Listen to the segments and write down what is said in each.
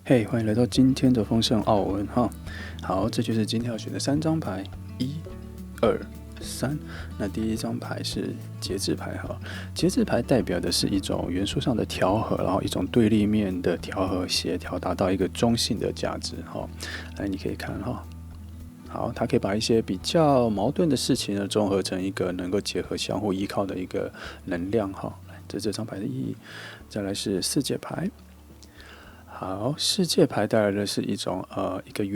嘿，欢迎来到今天的丰盛奥文哈。好，这就是今天要选的3张牌，1、2、3。那第一张牌是节制牌哈，节制牌代表的是一种元素上的调和，然后一种对立面的调和协调，达到一个中性的价值哈。来，你可以看哈。好，它可以把一些比较矛盾的事情呢，综合成一个能够结合、相互依靠的一个能量哈。来，这张牌的意义。再来是世界牌。好，世界牌带来的是一种一个你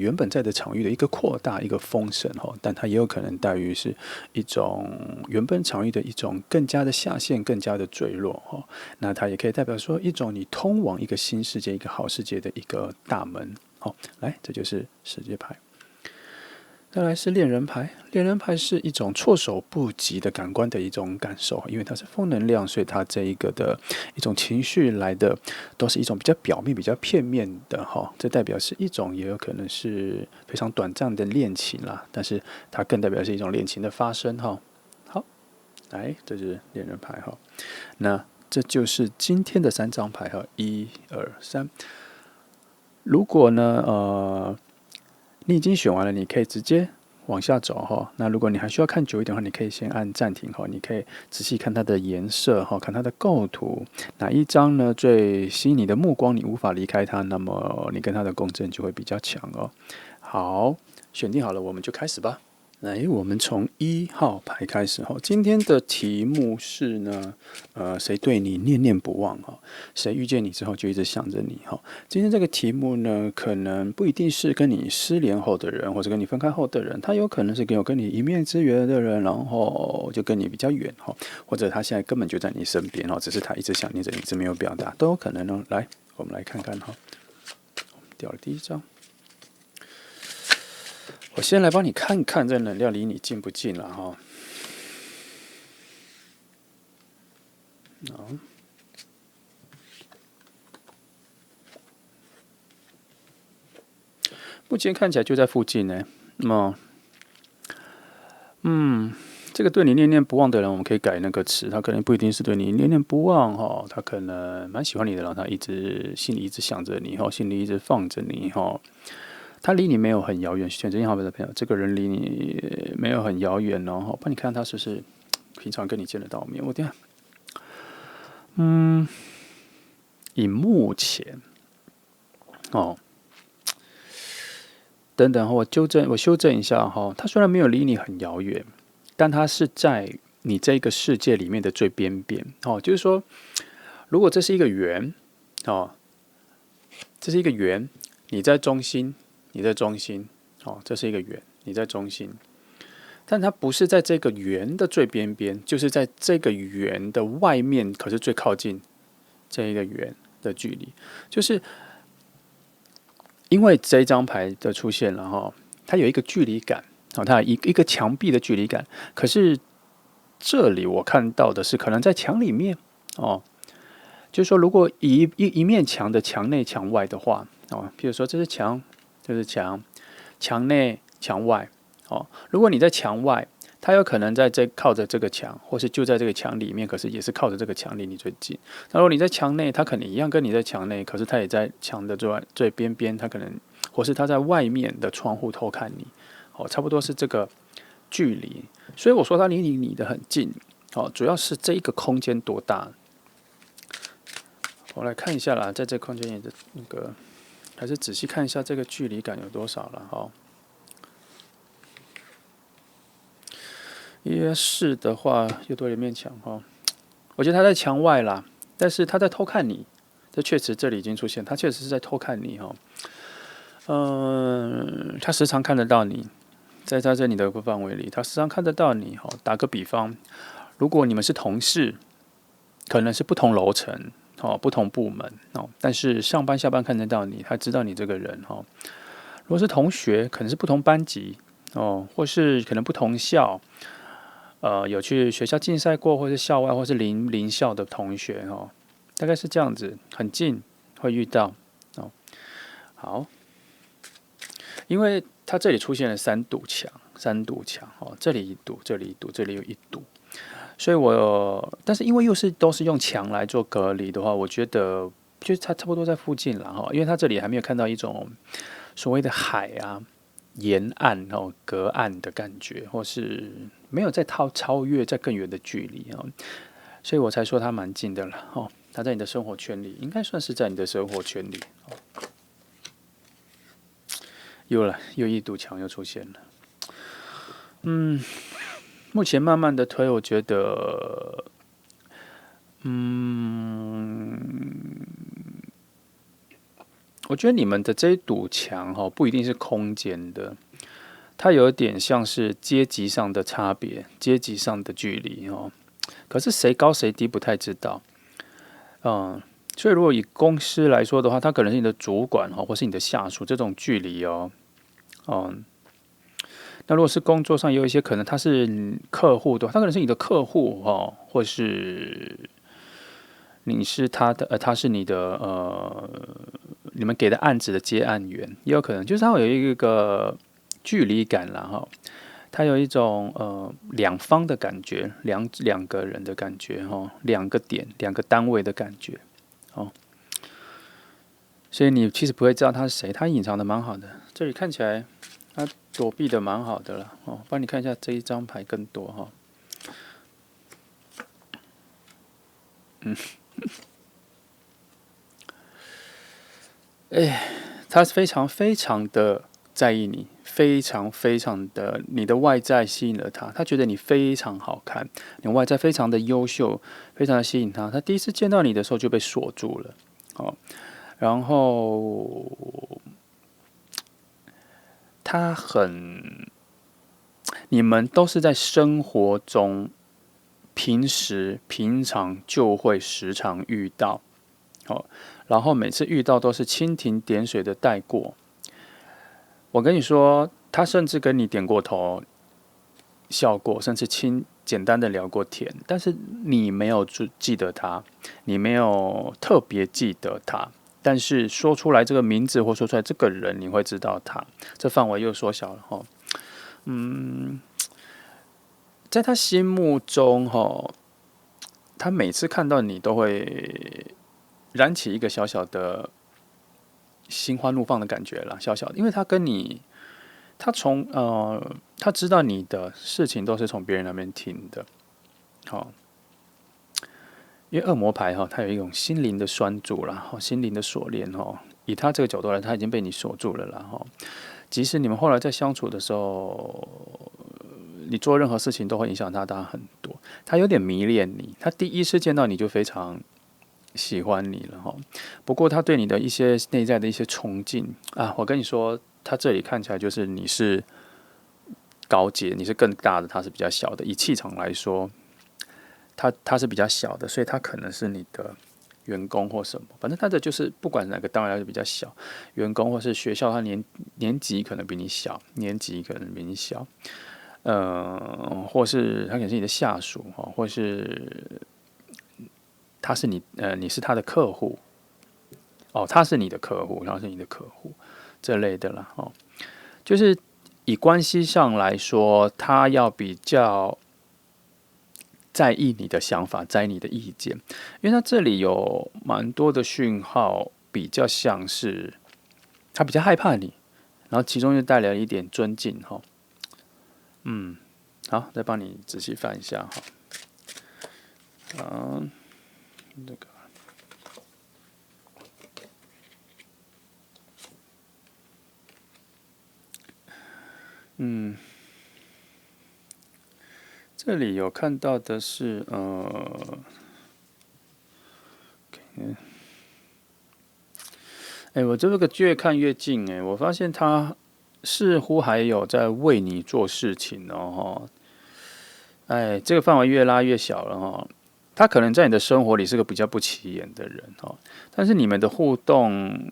原本在的场域的一个扩大，一个丰盛哈，但它也有可能带于是一种原本场域的一种更加的下陷，更加的坠落哈。那它也可以代表说一种你通往一个新世界、一个好世界的一个大门。好，来，这就是世界牌。再来是恋人牌，恋人牌是一种措手不及的感官的一种感受，因为它是负能量，所以它这一个的一种情绪来的都是一种比较表面、比较片面的哈。这代表是一种，也有可能是非常短暂的恋情啦，但是它更代表是一种恋情的发生哈。好，来，这是恋人牌哈。那这就是今天的3张牌哈，1、2、3。如果呢，你已经选完了，你可以直接往下走哈。那如果你还需要看久一点的话，你可以先按暂停哈。你可以仔细看它的颜色哈，看它的构图，哪一张呢最吸引你的目光，你无法离开它，那么你跟它的共振就会比较强哦。好，选定好了，我们就开始吧。来，我们从1号牌开始哈。今天的题目是呢，谁对你念念不忘哈？谁遇见你之后就一直想着你哈？今天这个题目呢，可能不一定是跟你失联后的人，或者跟你分开后的人，他有可能是跟你一面之缘的人，然后就跟你比较远哈，或者他现在根本就在你身边哈，只是他一直想念着你，一直没有表达，都有可能呢。来，我们来看看哈。我们掉了第1张。我先来帮你看看这能量离你近不近了哈。好，目前看起来就在附近呢。那么，这个对你念念不忘的人，我们可以改那个词，他可能不一定是对你念念不忘哈，他可能蛮喜欢你的，然后他心里一直想着你哈，心里一直放着你哈。他离你没有很遥远，选择1号牌的朋友，这个人离你没有很遥远哦。帮你看他是不是平常跟你见得到面？我等下，以目前哦，等等，我修正一下哈。他虽然没有离你很遥远，但他是在你这个世界里面的最边边哦。就是说，如果这是一个圆哦，这是一个圆，你在中心，哦，这是一个圆，你在中心，但它不是在这个圆的最边边，就是在这个圆的外面，可是最靠近这一个圆的距离，就是因为这张牌的出现了哈，它有一个距离感，哦，它有一个墙壁的距离感，可是这里我看到的是可能在墙里面哦，就是说如果一面墙的墙内墙外的话哦，譬如说这是墙，这是墙，墙内墙外哦，如果你在墙外，它有可能靠着这个墙，或是就在这个墙里面，可是也是靠着这个墙离你最近。那如果你在墙内，它可能一样跟你在墙内，可是它也在墙的最边边，它可能或是它在外面的窗户偷看你，哦，差不多是这个距离。所以我说它离你的很近，哦，主要是这一个空间多大。我来看一下啦，在这空间里的那个，还是仔细看一下这个距离感有多少了哈。因为是的话，又多了一面墙哈。我觉得他在墙外啦，但是他在偷看你。这确实这里已经出现，他确实是在偷看你哈。他时常看得到你，在他这里的范围里，他时常看得到你哈。打个比方，如果你们是同事，可能是不同楼层哦，不同部门哦，但是上班下班看得到你，他知道你这个人哈。如果是同学，可能是不同班级哦，或是可能不同校。有去学校竞赛过，或是校外，或是邻校的同学哦，大概是这样子，很近会遇到哦。好，因为它这里出现了三堵墙哦，这里一堵，这里一堵，这里有一堵，所以但是因为都是用墙来做隔离的话，我觉得就是它差不多在附近了哈，因为它这里还没有看到一种所谓的海啊、沿岸哦、隔岸的感觉，或是没有在超越在更远的距离哦，所以我才说它蛮近的了哦。它在你的生活圈里，应该算是在你的生活圈里。哦、又一堵墙又出现了。目前慢慢的推，我觉得，我觉得你们的这一堵墙哈，不一定是空间的，它有点像是阶级上的差别，阶级上的距离哦。可是谁高谁低不太知道，所以如果以公司来说的话，它可能是你的主管哈，或是你的下属这种距离哦，那如果是工作上有一些可能他是客户的话，他可能是你的客户哦，或是你是他的他是你的你们给的案子的接案员，也有可能就是他会有一个距离感啦哈，他有一种两方的感觉，两个人的感觉哈，两个点两个单位的感觉哦，所以你其实不会知道他是谁，他隐藏的蛮好的，这里看起来。他躲避的蛮好的了哦，帮你看一下这一张牌更多哈、他非常非常的在意你，非常非常的你的外在吸引了他，他觉得你非常好看，你外在非常的优秀，非常的吸引他。他第一次见到你的时候就被锁住了，哦，然后他你们都是在生活中平常就会时常遇到，哦，然后每次遇到都是蜻蜓点水的带过。我跟你说，他甚至跟你点过头，笑过，甚至简单的聊过天，但是你没有记得他，你没有特别记得他，但是说出来这个名字或说出来这个人，你会知道他，这范围又缩小了哈。在他心目中哈，他每次看到你都会燃起一个小小的心花怒放的感觉啦，小小的，因为他跟你，他知道你的事情都是从别人那边听的，好，因为恶魔牌哈，它有一种心灵的拴住啦，心灵的锁链哈，以他这个角度来，他已经被你锁住了啦哈，即使你们后来在相处的时候，你做任何事情都会影响他很多，他有点迷恋你，他第一次见到你就非常喜欢你了哈。不过他对你的一些内在的一些崇敬啊，我跟你说，他这里看起来就是你是高阶，你是更大的，他是比较小的。以气场来说，他是比较小的，所以他可能是你的员工或什么，反正他的就是不管哪个单位就比较小，员工或是学校，他年级可能比你小，年级可能比你小。或是他可能是你的下属哈，或是他是你是他的客户哦，他是你的客户，然后是你的客户这类的啦哦，就是以关系上来说，他要比较在意你的想法，在意你的意见，因为他这里有蛮多的讯号，比较像是他比较害怕你，然后其中又带来一点尊敬哈。好，再帮你仔细翻一下哈。这个，这里有看到的是我这个越看越近我发现他似乎还有在为你做事情哦这个范围越拉越小了哈。他可能在你的生活里是个比较不起眼的人哦，但是你们的互动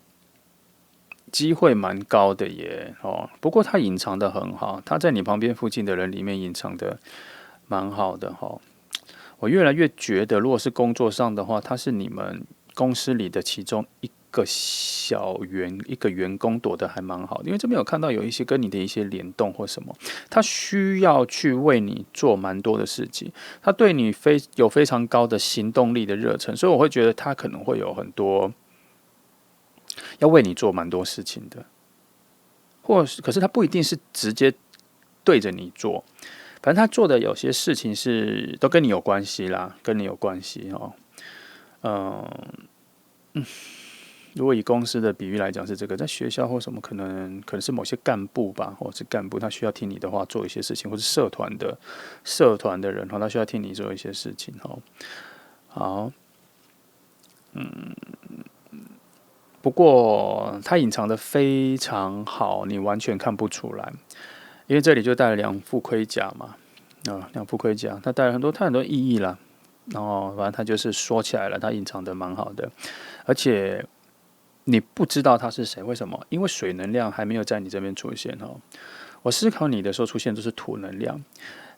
机会蛮高的耶哦。不过他隐藏的很好，他在你旁边附近的人里面隐藏的蛮好的哈。我越来越觉得，如果是工作上的话，他是你们公司里的其中一个员工躲得还蛮好的，因为这边有看到有一些跟你的一些联动或什么，他需要去为你做蛮多的事情，他对你有非常高的行动力的热忱，所以我会觉得他可能会有很多要为你做蛮多事情的，可是他不一定是直接对着你做，反正他做的有些事情是都跟你有关系啦，跟你有关系哦。如果以公司的比喻来讲是这个，在学校或什么可能是某些干部吧，或者是干部他需要听你的话做一些事情，或是社团的人他需要听你做一些事情好，不过他隐藏的非常好，你完全看不出来，因为这里就带了两副盔甲嘛，两副盔甲，他带了很多意义啦。然后反正他就是说起来了，他隐藏的蛮好的，而且你不知道他是谁，为什么？因为水能量还没有在你这边出现我思考你的时候出现都是土能量，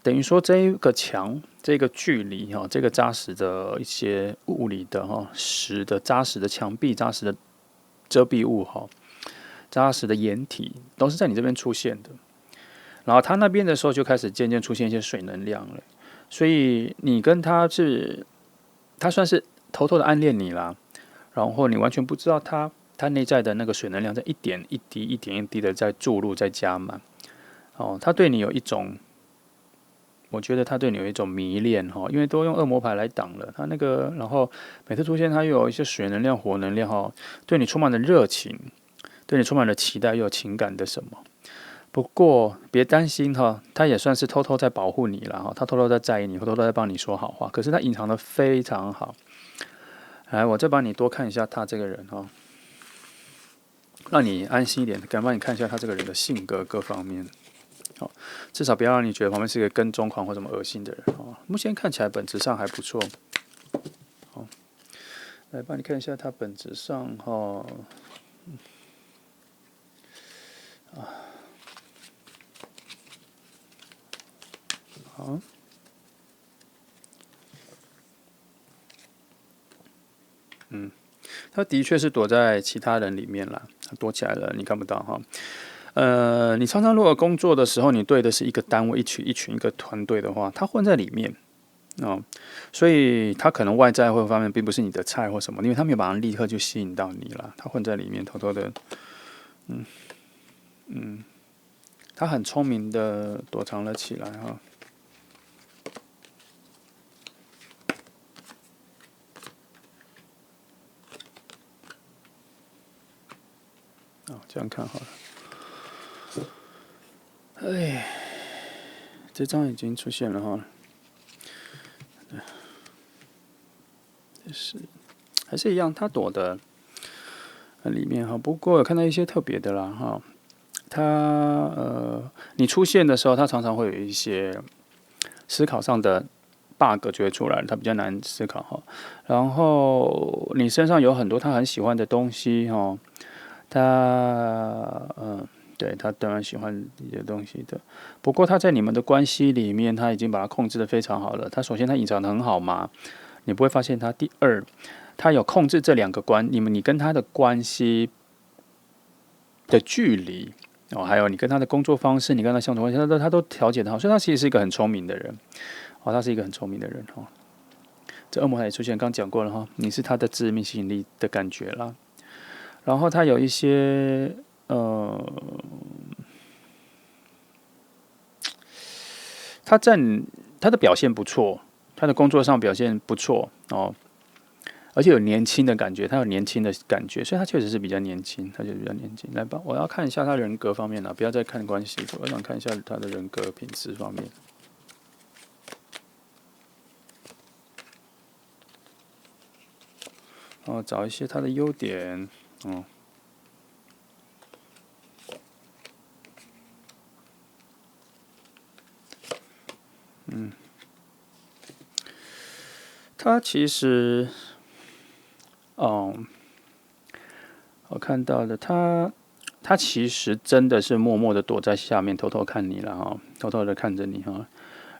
等于说这一个墙、这个距离这个扎实的一些物理的实的扎实的墙壁、扎实的遮蔽物扎实的掩体都是在你这边出现的。然后他那边的时候就开始渐渐出现一些水能量了，所以你跟他算是偷偷的暗恋你啦，然后你完全不知道他内在的那个水能量在一点一滴、一点一滴的在注入、在加满。他对你有一种，我觉得他对你有一种迷恋因为都用恶魔牌来挡了他那个，然后每次出现他又有一些水能量、火能量对你充满了热情，对你充满了期待，又有情感的什么。不过别担心他也算是偷偷在保护你了他偷偷在意你，偷偷在帮你说好话，可是他隐藏的非常好。来，我再帮你多看一下他这个人让你安心一点，敢帮你看一下他这个人的性格各方面。至少不要让你觉得旁边是一个跟踪狂或什么恶心的人目前看起来本质上还不错。来帮你看一下他本质上好，他的确是躲在其他人里面啦，他躲起来了，你看不到你常常如果工作的时候，你对的是一个单位、一群、一个团队的话，他混在里面所以他可能外在或方面并不是你的菜或什么，因为他没有把他立刻就吸引到你了，他混在里面偷偷的，他很聪明的躲藏了起来这样看好了。哎，这张已经出现了还是一样，他躲的里面不过有看到一些特别的啦你出现的时候，他常常会有一些思考上的 bug 就会出来，他比较难思考然后你身上有很多他很喜欢的东西对，他当然喜欢一些东西的，不过他在你们的关系里面，他已经把它控制的非常好了。他首先他隐藏的很好嘛，你不会发现他。第二，他有控制这两个你跟他的关系的距离还有你跟他的工作方式，你跟他相处关系，他都调节的好，所以他其实是一个很聪明的人他是一个很聪明的人这恶魔牌也出现，刚讲过了你是他的致命吸引力的感觉啦。然后他有一些他的表现不错，他的工作上表现不错而且有年轻的感觉，他有年轻的感觉，所以他确实是比较年轻，他就比较年轻。来吧，我要看一下他人格方面不要再看关系，我想看一下他的人格品质方面。找一些他的优点他其实，我看到的他其实真的是默默的躲在下面，偷偷看你了偷偷的看着你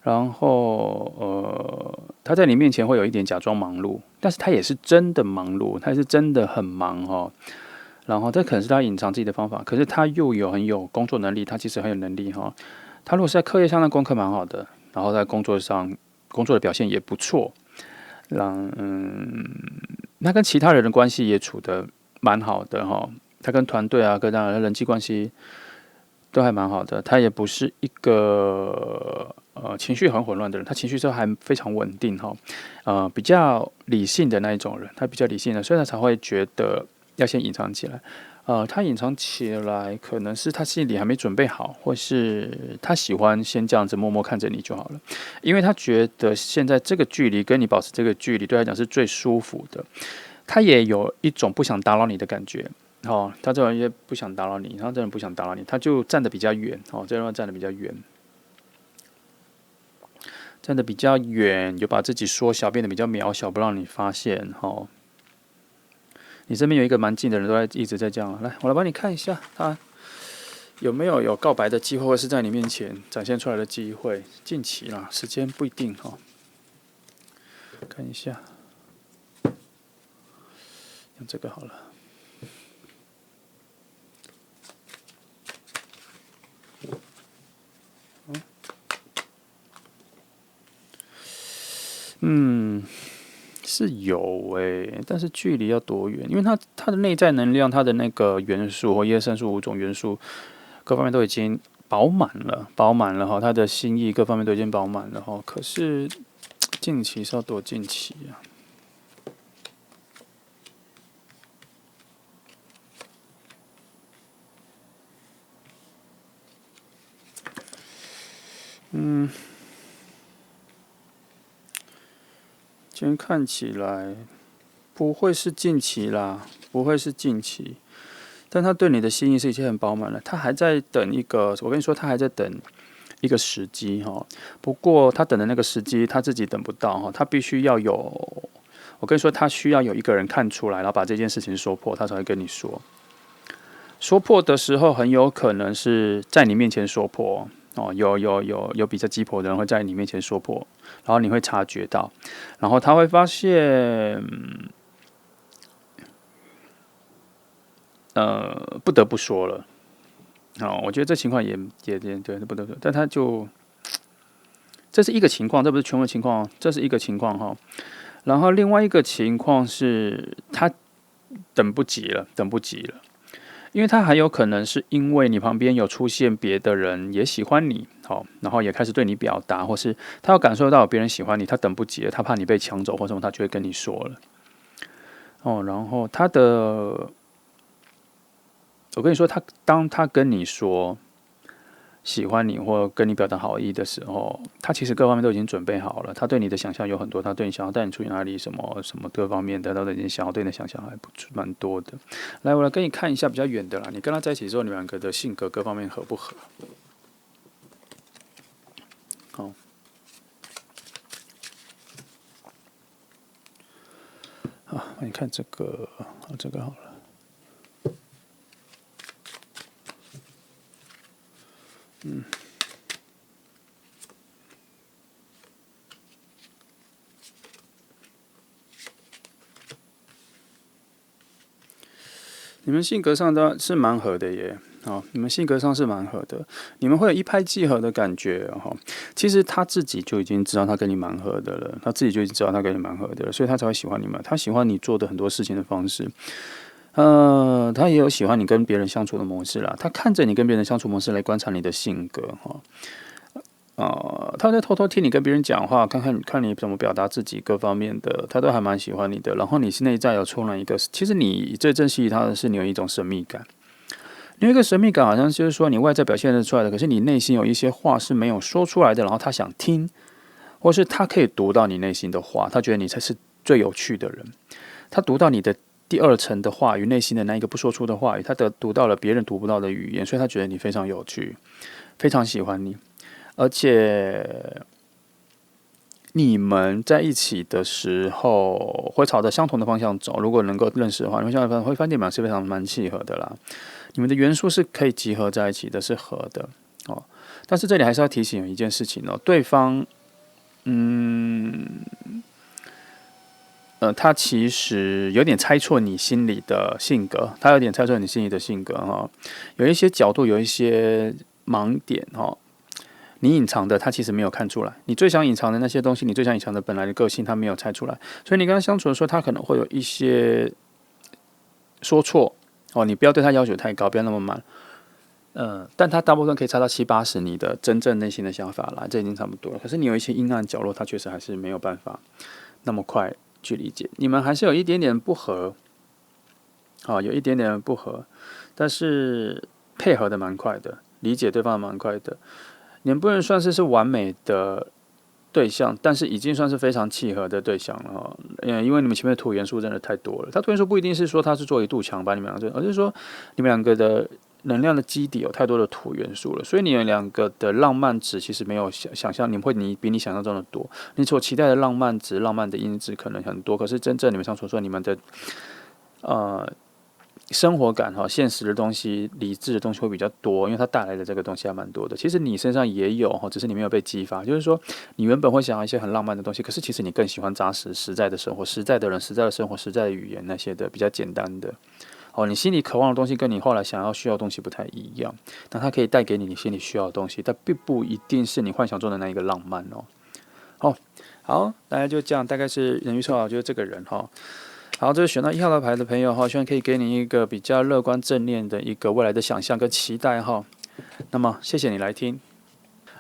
然后他在你面前会有一点假装忙碌，但是他也是真的忙碌，他是真的很忙然后这可能是他隐藏自己的方法，可是他又很有工作能力，他其实很有能力他如果是在课业上的功课蛮好的，然后在工作的表现也不错。那跟其他人的关系也处得蛮好的他跟团队啊，跟当然人际关系都还蛮好的。他也不是一个情绪很混乱的人，他情绪都还非常稳定哈。比较理性的那一种人，他比较理性的，所以他才会觉得要先隐藏起来。他隐藏起来，可能是他心里还没准备好，或是他喜欢先这样子默默看着你就好了，因为他觉得现在这个距离跟你保持这个距离，对他来讲是最舒服的。他也有一种不想打扰你的感觉，他这人也不想打扰你，他这人不想打扰你，他就站得比较远，这人站得比较远，站得比较远，有把自己缩小，变得比较渺小，不让你发现，你身边有一个蛮近的人，一直在这样。来，我来帮你看一下，他有没有告白的机会，或是在你面前展现出来的机会？近期啦，时间不一定看一下，用这个好了。是有但是距离要多远？因为它的内在能量，它的那个元素或叶生素5种元素，各方面都已经饱满了它的心意各方面都已经饱满了可是近期是要多近期啊？今天看起来不会是近期啦，不会是近期。但他对你的心意是已经很饱满了，他还在等一个，我跟你说，他还在等一个时机不过他等的那个时机，他自己等不到他必须要有，我跟你说，他需要有一个人看出来，然后把这件事情说破，他才会跟你说。说破的时候，很有可能是在你面前说破有比较鸡婆的人会在你面前说破，然后你会察觉到，然后他会发现，不得不说了。我觉得这情况也对，不得不，但他就这是一个情况，这不是全部情况，这是一个情况然后另外一个情况是他等不及了，因为他还有可能是因为你旁边有出现别的人也喜欢你，然后也开始对你表达，或是他有感受到别人喜欢你，他等不及了，他怕你被抢走或什么，他就会跟你说了。然后我跟你说，当他跟你说喜欢你或跟你表达好意的时候，他其实各方面都已经准备好了。他对你的想象有很多，他对你想要带你出去哪里，什么什么各方面的，他都已经想要对你的想象还蛮多的。来，我来跟你看一下比较远的啦。你跟他在一起之后，你们两个的性格各方面合不合？好，那你看这个，这个好了。你们性格上都是蛮合的耶，你们性格上是蛮合的，你们会有一拍即合的感觉其实他自己就已经知道他跟你蛮合的了，他自己就已经知道他跟你蛮合的了，所以他才会喜欢你们。他喜欢你做的很多事情的方式，他也有喜欢你跟别人相处的模式啦。他看着你跟别人相处模式来观察你的性格他在偷偷听你跟别人讲话，看你怎么表达自己，各方面的，他都还蛮喜欢你的。然后你内在有充满一个，其实你最珍惜他的是你有一种神秘感，你有一个神秘感，好像就是说你外在表现得出来的，可是你内心有一些话是没有说出来的，然后他想听，或是他可以读到你内心的话，他觉得你才是最有趣的人，他读到你的第二层的话语，内心的那一个不说出的话语，他读到了别人读不到的语言，所以他觉得你非常有趣，非常喜欢你。而且你们在一起的时候会朝着相同的方向走。如果能够认识的话，你会发现你们是非常蛮契合的啦。你们的元素是可以集合在一起的，是合的但是这里还是要提醒一件事情对方，他其实有点猜错你心里的性格，他有点猜错你心里的性格有一些角度，有一些盲点你隐藏的，他其实没有看出来。你最想隐藏的那些东西，你最想隐藏的本来的个性，他没有猜出来。所以你跟他相处的时候，他可能会有一些说错你不要对他要求太高，不要那么满。但他大部分可以差到70-80你的真正内心的想法啦，这已经差不多了。可是你有一些阴暗角落，他确实还是没有办法那么快去理解，你们还是有一点点不合，有一点点不合，但是配合的蛮快的，理解对方蛮快的。你们不能算是完美的对象，但是已经算是非常契合的对象了因为你们前面的土元素真的太多了。它土元素不一定是说它是做一堵墙把你们两个，而是说你们两个的能量的基底有太多的土元素了，所以你们两个的浪漫值其实没有想象，你比你想象中的多。你所期待的浪漫值、浪漫的因子可能很多，可是真正你们上所说你们的生活感现实的东西、理智的东西会比较多，因为它带来的这个东西还蛮多的。其实你身上也有只是你没有被激发。就是说，你原本会想要一些很浪漫的东西，可是其实你更喜欢扎实、实在的生活、实在的人、实在的生活、实在的语言那些的比较简单的。你心里渴望的东西跟你后来想要需要的东西不太一样，那它可以带给你心里需要的东西，但并不一定是你幻想中的那一个浪漫好，大概就这样，大概是人预测就是这个人好，这是选到1号的牌的朋友希望可以给你一个比较乐观正念的一个未来的想象跟期待那么谢谢你来听。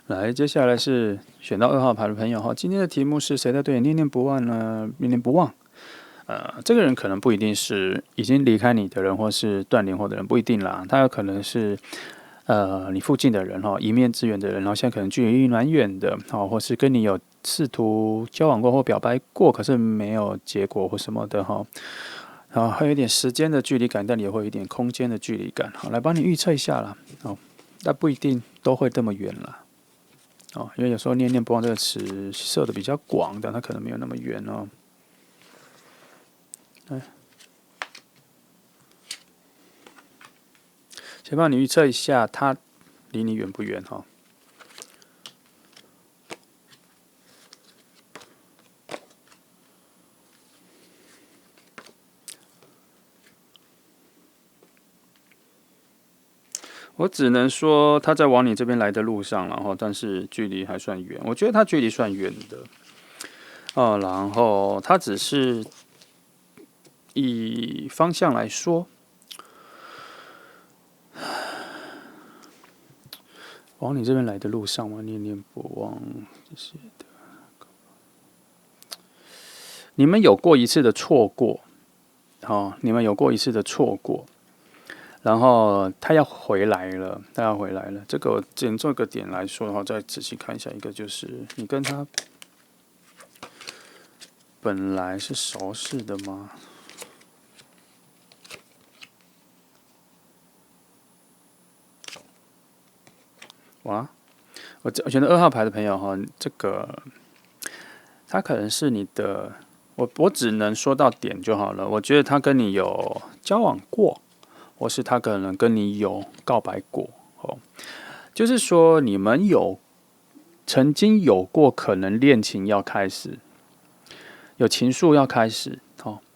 来，接下来是选到2号牌的朋友今天的题目是谁在对你念念不忘呢？念念不忘。这个人可能不一定是已经离开你的人，或是断联后的人，不一定啦。他有可能是你附近的人一面之缘的人，然后现在可能距离蛮远的或是跟你有试图交往过或表白过，可是没有结果或什么的然后还有一点时间的距离感，但也会有一点空间的距离感来帮你预测一下啦但不一定都会这么远啦因为有时候念念不忘这个词设的比较广，但它可能没有那么远先帮你预测一下，它离你远不远我只能说他在往你这边来的路上，但是距离还算远，我觉得他距离算远的然后他只是以方向来说，往你这边来的路上嘛，念念不忘这些的。你们有过一次的错过，你们有过一次的错过，然后他要回来了，这个仅做个点来说的话，再仔细看一下，一个就是你跟他本来是熟识的吗？哇，我觉得2号牌的朋友这个他可能是你的，我只能说到点就好了。我觉得他跟你有交往过，或是他可能跟你有告白过就是说你们曾经有过可能恋情要开始，有情愫要开始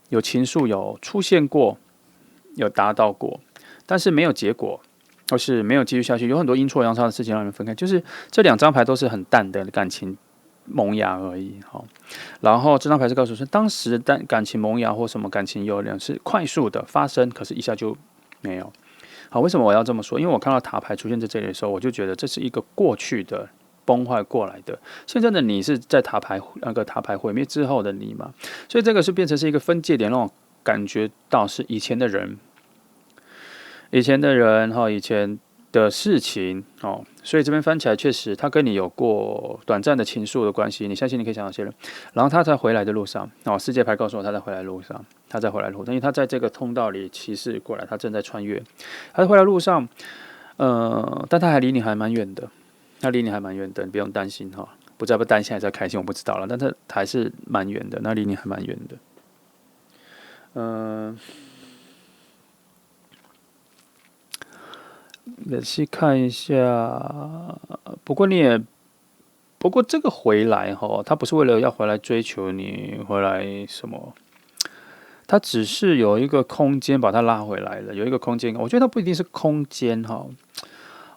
有情愫有出现过，有达到过，但是没有结果，或是没有继续下去，有很多阴错阳差的事情让你们分开。就是这2张牌都是很淡的感情萌芽而已然后这张牌是告诉说，当时的感情萌芽或什么感情有量是快速的发生，可是一下就没有。为什么我要这么说？因为我看到塔牌出现在这里的时候，我就觉得这是一个过去的崩坏过来的。现在的你是在塔牌毁灭之后的你嘛，所以这个是变成是一个分界点，让我感觉到是以前的人，以前的事情所以这边翻起来确实他跟你有过短暂的情愫的关系，你相信你可以想到些人，然后他在回来的路上世界牌告诉我他在回来的路上，因为他在这个通道里骑士过来，他正在穿越，他在回来的路上但他还离你还蛮远的，你不用担心不知道不担心还是开心我不知道了，但他还是蛮远的，那离你还蛮远的仔细看一下，不过这个回来他不是为了要回来追求你，回来什么，他只是有一个空间把他拉回来了，有一个空间，我觉得他不一定是空间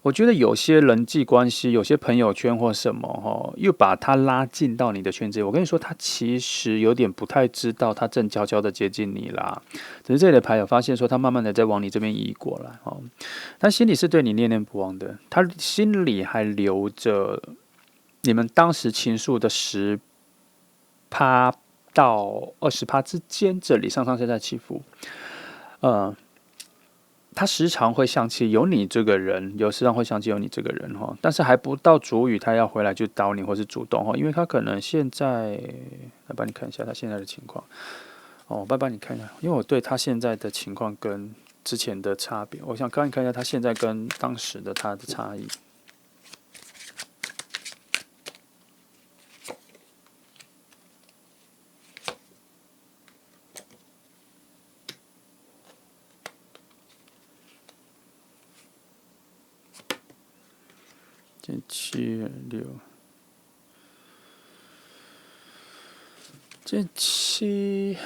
我觉得有些人际关系，有些朋友圈或什么又把他拉进到你的圈子里。我跟你说，他其实有点不太知道，他正悄悄的接近你啦。只是这里的牌有发现说，他慢慢的在往你这边移过来他心里是对你念念不忘的，他心里还留着你们当时情愫的10%到20%之间，这里上上下下起伏。他时常会想起有你这个人，时常会想起有你这个人但是还不到足以他要回来就找你或是主动因为他可能现在来帮你看一下他现在的情况我帮你看一下，因为我对他现在的情况跟之前的差别，我想帮你看一下他现在跟当时的他的差异。726，7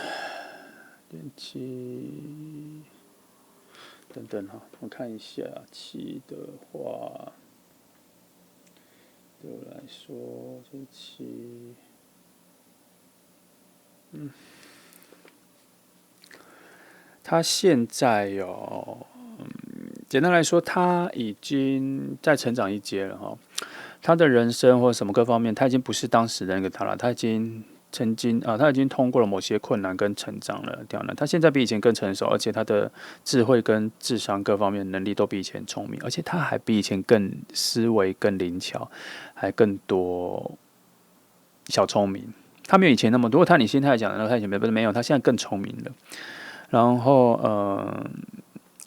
等等我看一下7的话，对我来说7，他现在简单来说，他已经在成长一阶了他的人生或什么各方面，他已经不是当时的那个他了，他已经他已经通过了某些困难跟成长了，他现在比以前更成熟，而且他的智慧跟智商各方面能力都比以前聪明，而且他还比以前更思维更灵巧，还更多小聪明。他没有以前那么多，你心态讲的他以前没有，他现在更聪明了。然后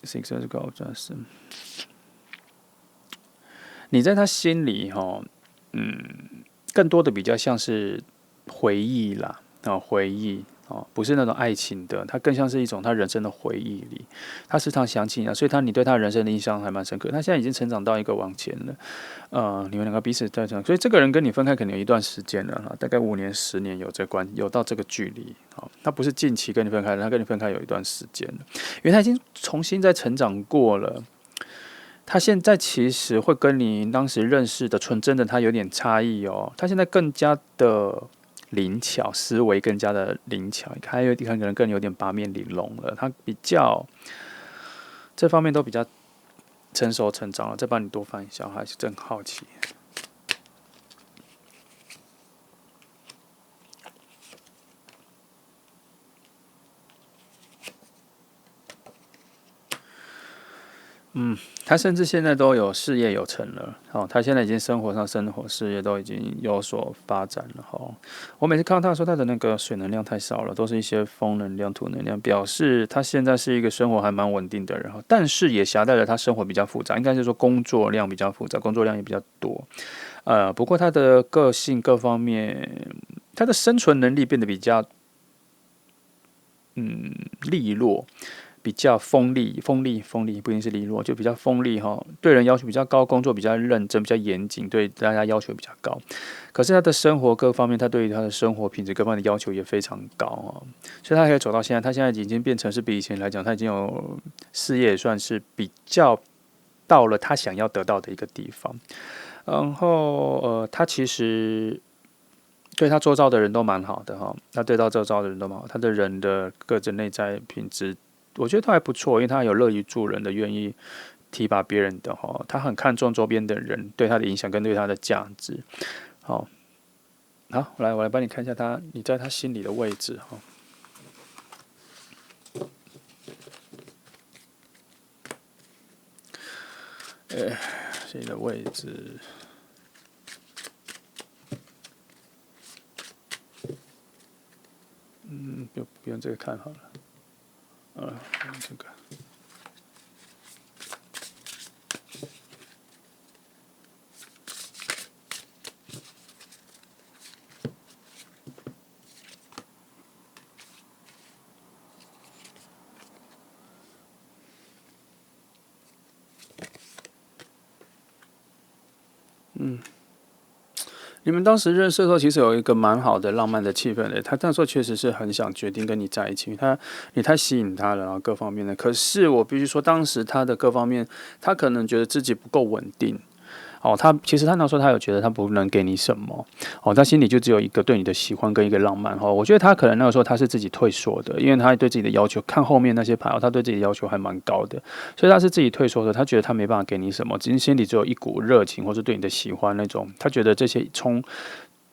success goal 是，你在他心里更多的比较像是回忆啦回忆不是那种爱情的，它更像是一种他人生的回忆里，他时常想起你所以你对他人生的印象还蛮深刻。他现在已经成长到一个往前了，你们两个彼此在成长，所以这个人跟你分开可能有一段时间了大概5年10年有到这个距离他不是近期跟你分开的，他跟你分开有一段时间了，因为他已经重新再成长过了。他现在其实会跟你当时认识的纯真的他有点差异他现在更加的灵巧，思维更加的灵巧，还有可能更有点八面玲珑了。他比较这方面都比较成熟成长了。再帮你多翻一下，还是真好奇。他甚至现在都有事业有成了他现在已经生活事业都已经有所发展了我每次看到他说他的那个水能量太少了，都是一些风能量、土能量，表示他现在是一个生活还蛮稳定的人但是也携带了他生活比较复杂，应该是说工作量比较复杂，工作量也比较多。不过他的个性各方面，他的生存能力变得比较利落。比较锋利不一定是利落，就比较锋利对人要求比较高，工作比较认真，比较严谨，对大家要求比较高。可是他的生活各方面，他对于他的生活品质各方面的要求也非常高所以他可以走到现在。他现在已经变成是比以前来讲，他已经有事业，也算是比较到了他想要得到的一个地方。然后他其实对他周遭的人都蛮好的他对到周遭的人都蛮好，他的人的个人内在品质。我觉得他还不错，因为他有乐于助人的，愿意提拔别人的他很看重周边的人对他的影响跟对他的价值。好，我来帮你看一下你在他心里的位置心里的位置，不用这个看好了。这个你们当时认识的时候，其实有一个蛮好的浪漫的气氛的。他那时候确实是很想决定跟你在一起，你太吸引他了，然后各方面的。可是我必须说，当时他的各方面，他可能觉得自己不够稳定。其实他那时候他有觉得他不能给你什么，他心里就只有一个对你的喜欢跟一个浪漫。我觉得他可能那个时候他是自己退缩的，因为他对自己的要求，看后面那些牌，他对自己的要求还蛮高的，所以他是自己退缩的。他觉得他没办法给你什么，只是心里只有一股热情，或是对你的喜欢那种。他觉得这些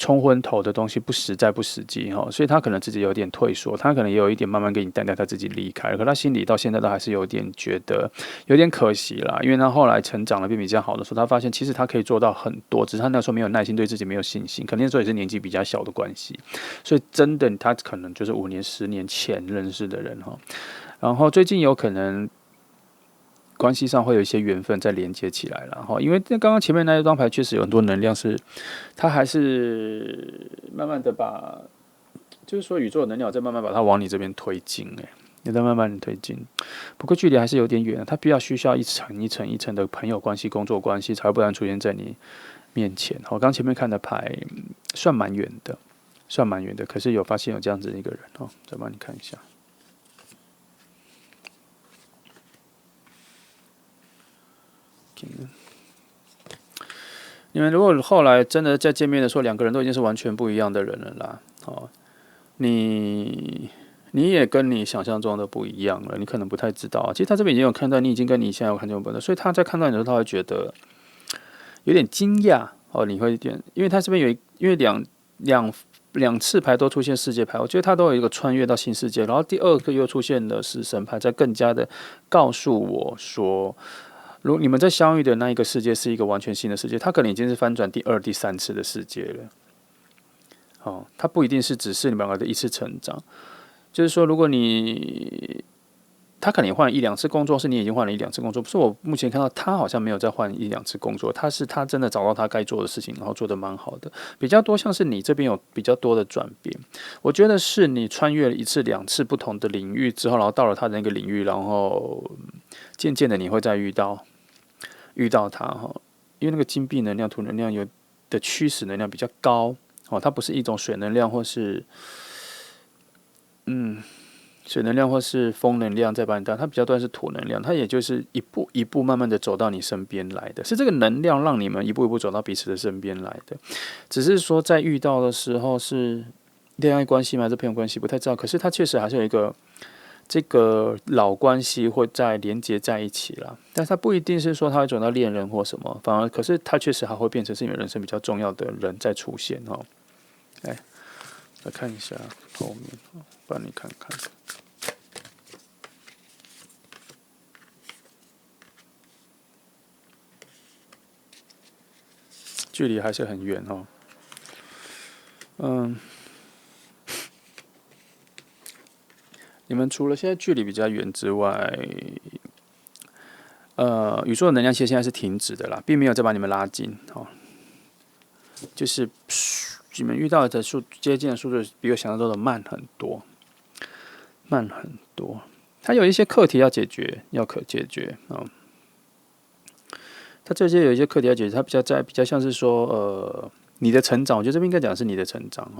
冲昏头的东西不实在不实际所以他可能自己有点退缩，他可能也有一点慢慢给你淡掉，他自己离开了。可他心里到现在都还是有点觉得有点可惜啦，因为他后来成长了变比较好的时候，他发现其实他可以做到很多，只是他那时候没有耐心，对自己没有信心，可能那时候也是年纪比较小的关系，所以真的他可能就是5年10年前认识的人然后最近有可能关系上会有一些缘分再连接起来了因为刚刚前面那一张牌确实有很多能量是，它还是慢慢的就是说宇宙的能量在慢慢把它往你这边推进也在慢慢的推进，不过距离还是有点远，它需要一层一层一层的朋友关系、工作关系，才会不然出现在你面前。我刚前面看的牌算蛮远的，可是有发现有这样子一个人再帮你看一下。你们如果后来真的再见面的时候，两个人都已经是完全不一样的人了啦。你也跟你想象中的不一样了，你可能不太知道。其实他这边已经有看到，你已经跟你现在有看见不同，所以他在看到你的时候，他会觉得有点惊讶你会有点，因为他这边因为两次牌都出现世界牌，我觉得他都有一个穿越到新世界，然后第二个又出现了死神牌，在更加的告诉我说。如果你们在相遇的那一个世界是一个完全新的世界，它可能已经是翻转第2、第3次的世界了。它不一定是只是你们两个的一次成长，就是说，如果他可能也换了1、2次工作，是你已经换了1、2次工作，不是我目前看到他好像没有再换1、2次工作，他真的找到他该做的事情，然后做得蛮好的，比较多像是你这边有比较多的转变，我觉得是你穿越了1次、2次不同的领域之后，然后到了他的那个领域，然后渐渐的你会再遇到他因为那个金币能量、土能量的驱使能量比较高它不是一种水能量或是水能量或是风能量在把你带，它比较多是土能量，它也就是一步一步慢慢的走到你身边来的，是这个能量让你们一步一步走到彼此的身边来的。只是说在遇到的时候是恋爱关系吗？还是朋友关系？不太知道。可是它确实还是有一个这个老关系会再连接在一起啦，但是它不一定是说它会走到恋人或什么，反而可是它确实还会变成是你们人生比较重要的人在出现来看一下后面帮你看看。距离还是很远你们除了现在距离比较远之外，宇宙的能量其实现在是停止的啦，并没有再把你们拉近就是你们遇到的接近的速度比我想象中的慢很多，它有一些课题要解决，它这些有一些课题要解决，它比较像是说你的成长，我觉得这边应该讲的是你的成长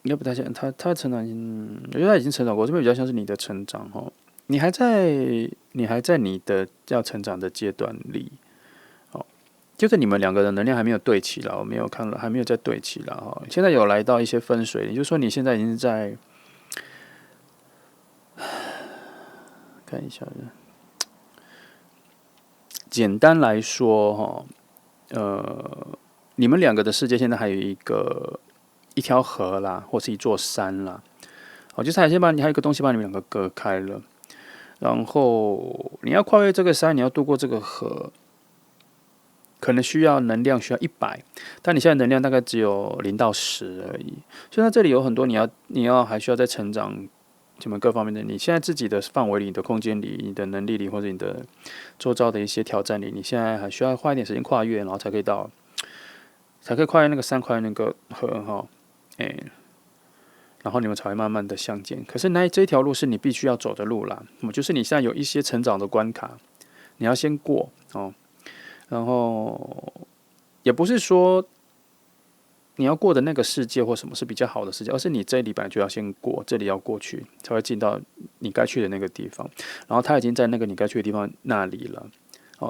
应该不太像他成长，我觉得他已经成长过，这边比较像是你的成长你还在你的要成长的阶段里就是你们两个人能量还没有对齐了，我没有看了，还没有再对齐了现在有来到一些分水岭，也就是说你现在已经在看一下简单来说你们两个的世界现在还有一条河啦，或是一座山啦，就是还有一个东西把你们两个隔开了，然后你要跨越这个山，你要渡过这个河，可能需要能量需要100，但你现在能量大概只有0到10而已，所以在这里有很多你要还需要再成长。你们各方面的，你现在自己的范围里、你的空间里、你的能力里，或者你的周遭的一些挑战里，你现在还需要花一点时间跨越，然后才可以跨越那个山，跨越那个河然后你们才会慢慢的相见。可是这一条路是你必须要走的路啦，就是你现在有一些成长的关卡，你要先过然后也不是说你要过的那个世界或什么是比较好的世界，而是你这里本来就要先过，这里要过去，才会进到你该去的那个地方。然后他已经在那个你该去的地方那里了，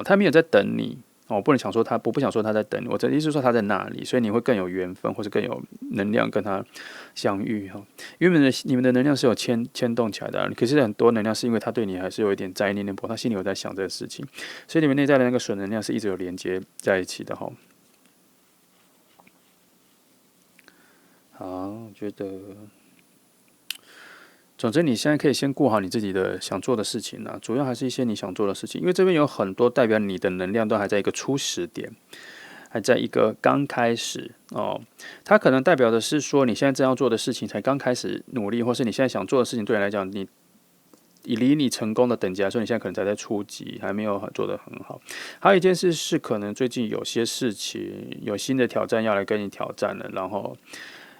他没有在等你。我不能想说他，我不想说他在等你，我的意思是说他在那里，所以你会更有缘分，或是更有能量跟他相遇原本你们的能量是有牵动起来的，可是很多能量是因为他对你还是有一点在意念念不，他心里有在想这个事情，所以你们内在的那个水能量是一直有连接在一起的好，我觉得，总之你现在可以先顾好你自己的想做的事情主要还是一些你想做的事情，因为这边有很多代表你的能量都还在一个初始点，还在一个刚开始它可能代表的是说你现在正要做的事情才刚开始努力，或是你现在想做的事情对你来讲，你离你成功的等级来说，你现在可能才在初级，还没有做得很好。还有一件事是，可能最近有些事情有新的挑战要来跟你挑战了，然后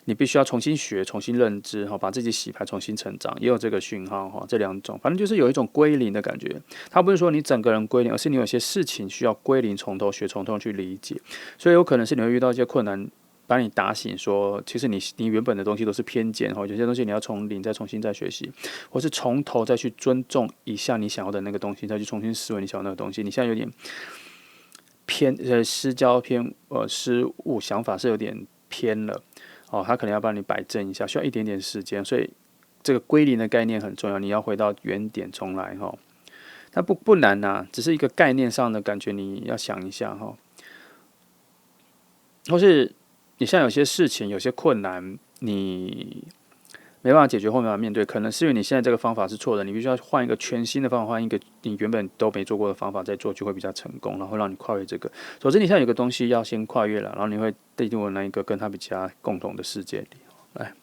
你必须要重新学、重新认知，把自己洗牌、重新成长，也有这个讯号这两种，反正就是有一种归零的感觉。它不是说你整个人归零，而是你有些事情需要归零，从头学、从头去理解。所以有可能是你会遇到一些困难，把你打醒说，其实你原本的东西都是偏见有些东西你要从零再重新再学习，或是从头再去尊重一下你想要的那个东西，再去重新思维你想要的那个东西。你现在有点失焦偏失误，想法是有点偏了。他可能要帮你摆正一下，需要一点点时间，所以这个归零的概念很重要，你要回到原点重来它不难只是一个概念上的感觉，你要想一下或是你现在有些事情、有些困难，你没办法解决或没办法面对，可能是因为你现在这个方法是错的，你必须要换一个全新的方法，换一个你原本都没做过的方法再做，就会比较成功，然后让你跨越这个。总之，你现在有个东西要先跨越了，然后你会进入那一个跟他比较共同的世界里。来，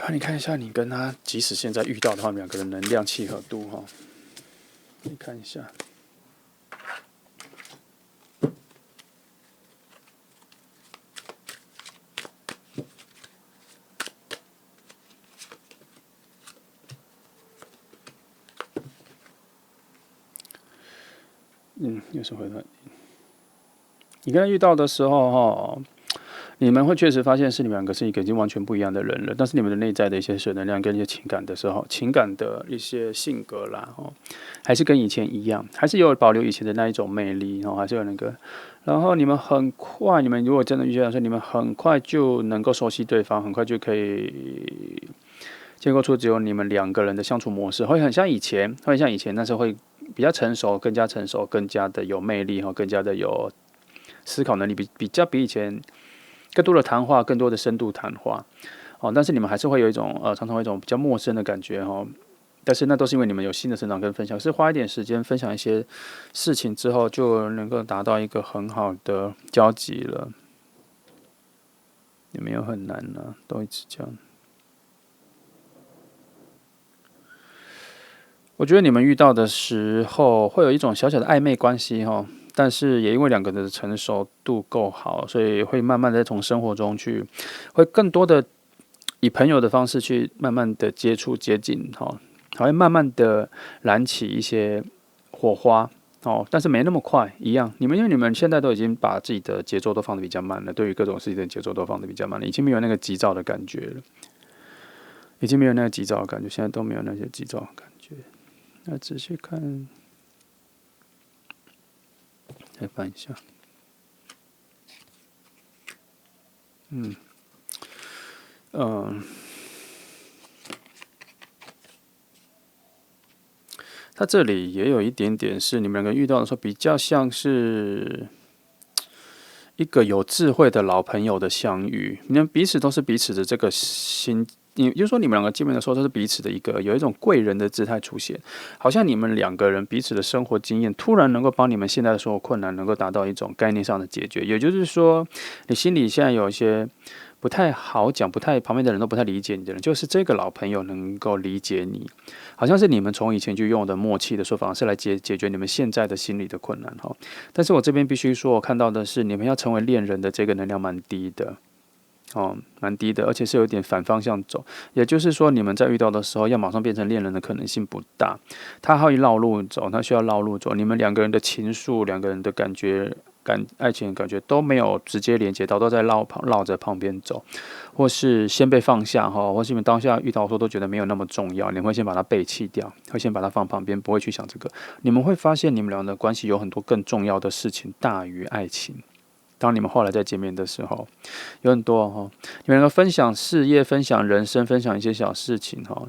帮你看一下，你跟他即使现在遇到的话，两个人能量契合度你看一下。有什么回答？你跟他遇到的时候你们会确实发现是你们两个是一个已经完全不一样的人了，但是你们的内在的一些水能量跟一些情感的时候，情感的一些性格啦还是跟以前一样，还是有保留以前的那一种魅力还是有那个。然后你们很快，你们如果真的遇见说，你们很快就能够熟悉对方，很快就可以建构出只有你们两个人的相处模式，会很像以前，但是会比较成熟，更加成熟，更加的有魅力更加的有思考能力，比较比以前更多的谈话，更多的深度谈话但是你们还是会有一种常常会有一种比较陌生的感觉但是那都是因为你们有新的成长跟分享，是花一点时间分享一些事情之后，就能够达到一个很好的交集了，也没有很难都一直这样。我觉得你们遇到的时候会有一种小小的暧昧关系但是也因为两个人的成熟度够好，所以会慢慢的从生活中去，会更多的以朋友的方式去慢慢的接触接近还会慢慢的燃起一些火花但是没那么快一样。因为你们现在都已经把自己的节奏都放得比较慢了，对于各种事情的节奏都放得比较慢了，已经没有那个急躁的感觉了，现在都没有那些急躁的感觉。那仔细看，再翻一下。他这里也有一点点是你们两个遇到的时候，比较像是一个有智慧的老朋友的相遇，你们彼此都是彼此的这个心。也就是说，你们两个见面的时候，都是彼此的有一种贵人的姿态出现，好像你们两个人彼此的生活经验，突然能够帮你们现在的所有困难，能够达到一种概念上的解决。也就是说，你心里现在有一些不太好讲，旁边的人都不太理解你的人，就是这个老朋友能够理解你，好像是你们从以前就用的默契的说法，是来解决你们现在的心理的困难但是我这边必须说，我看到的是你们要成为恋人的这个能量蛮低的。蛮低的，而且是有点反方向走，也就是说，你们在遇到的时候，要马上变成恋人的可能性不大。他会绕路走，他需要绕路走。你们两个人的情愫，两个人的感觉爱情感觉都没有直接连接到，都在绕着旁边走，或是先被放下哈，或是你们当下遇到的时候都觉得没有那么重要，你会先把它背弃掉，会先把它放旁边，不会去想这个。你们会发现你们俩的关系有很多更重要的事情大于爱情。当你们后来再见面的时候，有很多哈，你们两个分享事业、分享人生、分享一些小事情哈，